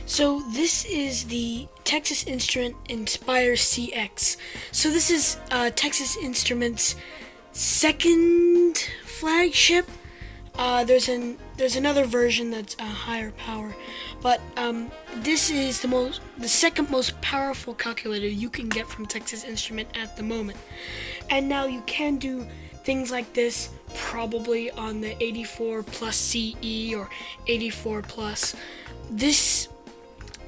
So this is the Texas Inspire CX. So this is Texas Instruments' second flagship. There's another version that's a higher power, but this is the second most powerful calculator you can get from Texas Instrument at the moment. And now you can do things like this probably on the 84 plus CE or 84 plus. This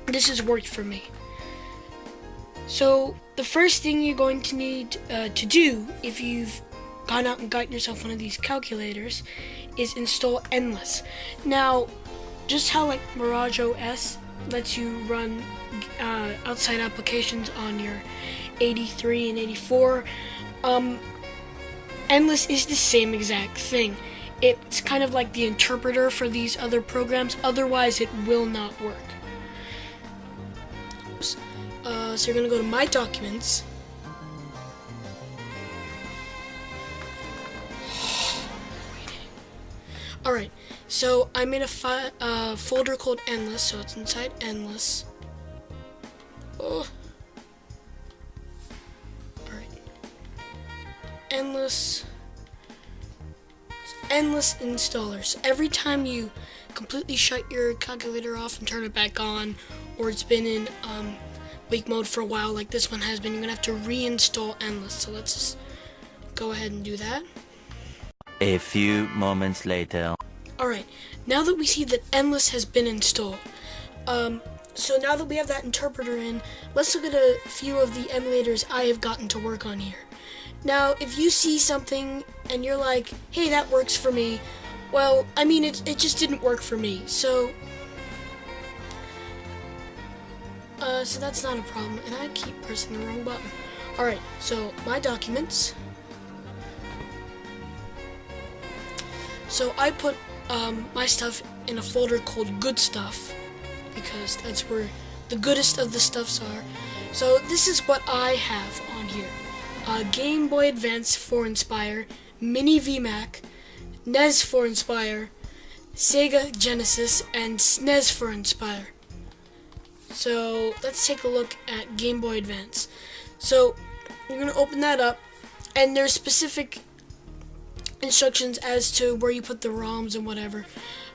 has worked for me. So the first thing you're going to need to do if you've gone out and gotten yourself one of these calculators is install Endless. Now, just how like Mirage OS lets you run outside applications on your 83 and 84, Endless is the same exact thing. It's kind of like the interpreter for these other programs, otherwise it will not work. So you're going to go to My Documents. Alright, so I made a folder called Endless, so it's inside Endless. Oh. Alright. Endless installers. Every time you completely shut your calculator off and turn it back on, or it's been in wake mode for a while like this one has been, you're going to have to reinstall Endless. So let's just go ahead and do that. A few moments later. Alright, now that we see that Endless has been installed, so now that we have that interpreter in, let's look at a few of the emulators I have gotten to work on here. Now, if you see something and you're like, hey, that works for me, well, I mean, it just didn't work for me, so that's not a problem, and I keep pressing the wrong button. Alright, so My Documents. So I put my stuff in a folder called Good Stuff, because that's where the goodest of the stuffs are. So this is what I have on here. Game Boy Advance for Inspire, Mini VMAC, NES for Inspire, Sega Genesis, and SNES for Inspire. So let's take a look at Game Boy Advance. So you're going to open that up, and there's specific instructions as to where you put the ROMs and whatever,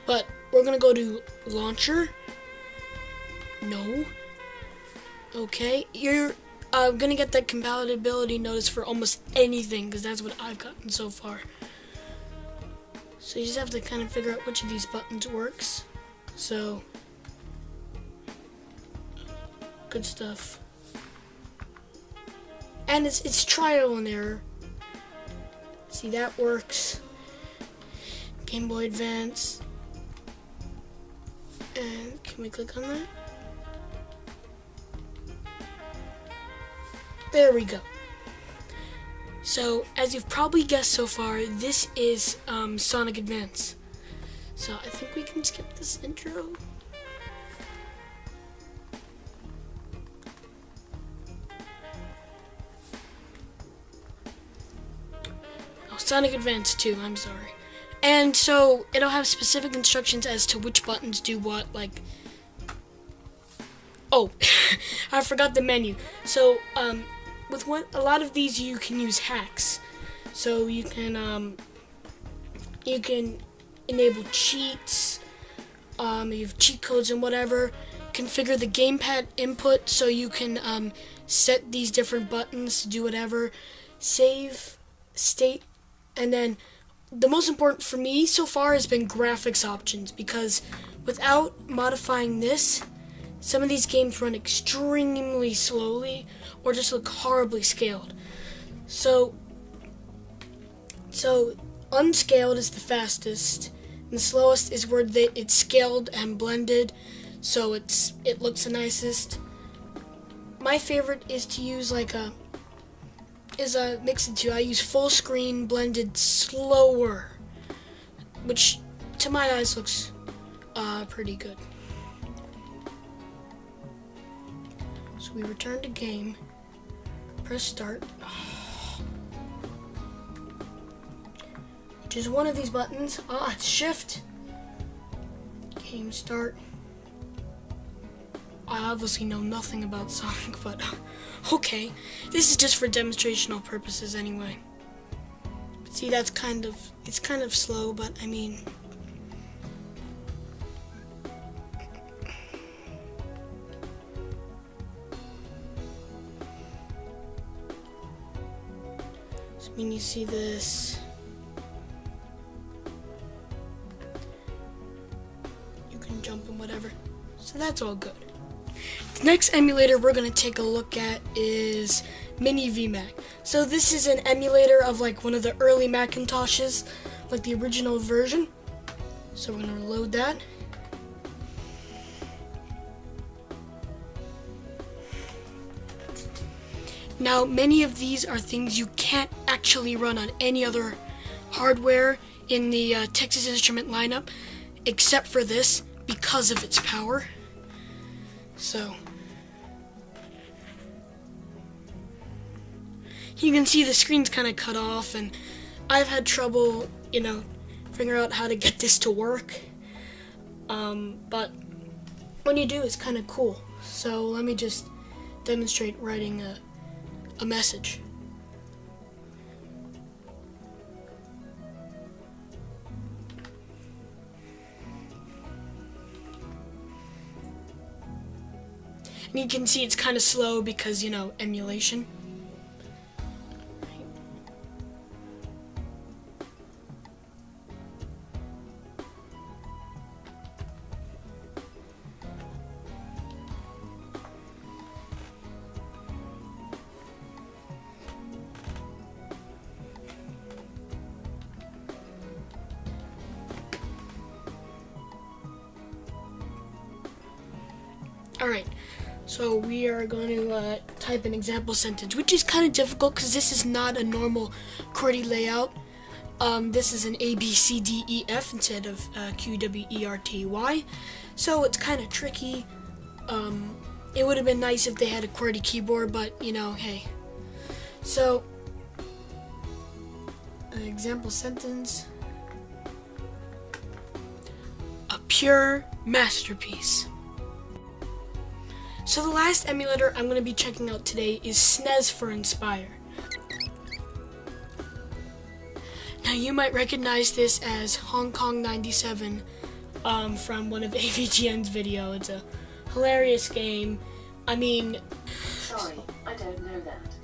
but we're gonna go to Launcher. No. Okay, you're gonna get that compatibility notice for almost anything, because that's what I've gotten so far. So you just have to kind of figure out which of these buttons works. So Good Stuff, and it's trial and error. See, that works. Game Boy Advance. And can we click on that? There we go. So, as you've probably guessed so far, this is Sonic Advance. So, I think we can skip this intro. Sonic Advance 2, I'm sorry. And so it'll have specific instructions as to which buttons do what, like, oh, I forgot the menu. So with a lot of these you can use hacks. So you can enable cheats, you have cheat codes and whatever, configure the gamepad input so you can set these different buttons to do whatever, save state. And then the most important for me so far has been graphics options, because without modifying this, some of these games run extremely slowly or just look horribly scaled. So unscaled is the fastest, and the slowest is where it's scaled and blended, so it looks the nicest. My favorite is to use a mix of two. I use full screen blended slower, which to my eyes looks pretty good. So we return to game, press start, which is one of these buttons. It's shift, game start. I obviously know nothing about Sonic, but okay. This is just for demonstrational purposes anyway. See, it's kind of slow, but I mean, so when you see this, you can jump and whatever. So that's all good. The next emulator we're going to take a look at is Mini VMac. So this is an emulator of like one of the early Macintoshes, like the original version. So we're going to load that. Now, many of these are things you can't actually run on any other hardware in the Texas Instrument lineup, except for this, because of its power. So you can see the screen's kind of cut off, and I've had trouble, figuring out how to get this to work. But when you do, it's kind of cool. So let me just demonstrate writing a message. And you can see it's kind of slow because, emulation. Alright, so we are going to type an example sentence, which is kind of difficult because this is not a normal QWERTY layout. This is an A, B, C, D, E, F instead of Q, W, E, R, T, Y. So it's kind of tricky. It would have been nice if they had a QWERTY keyboard, but, hey. So, an example sentence. A pure masterpiece. So the last emulator I'm going to be checking out today is SNES for Nspire. Now you might recognize this as Hong Kong 97 from one of AVGN's video. It's a hilarious game. I mean... Sorry, I don't know that.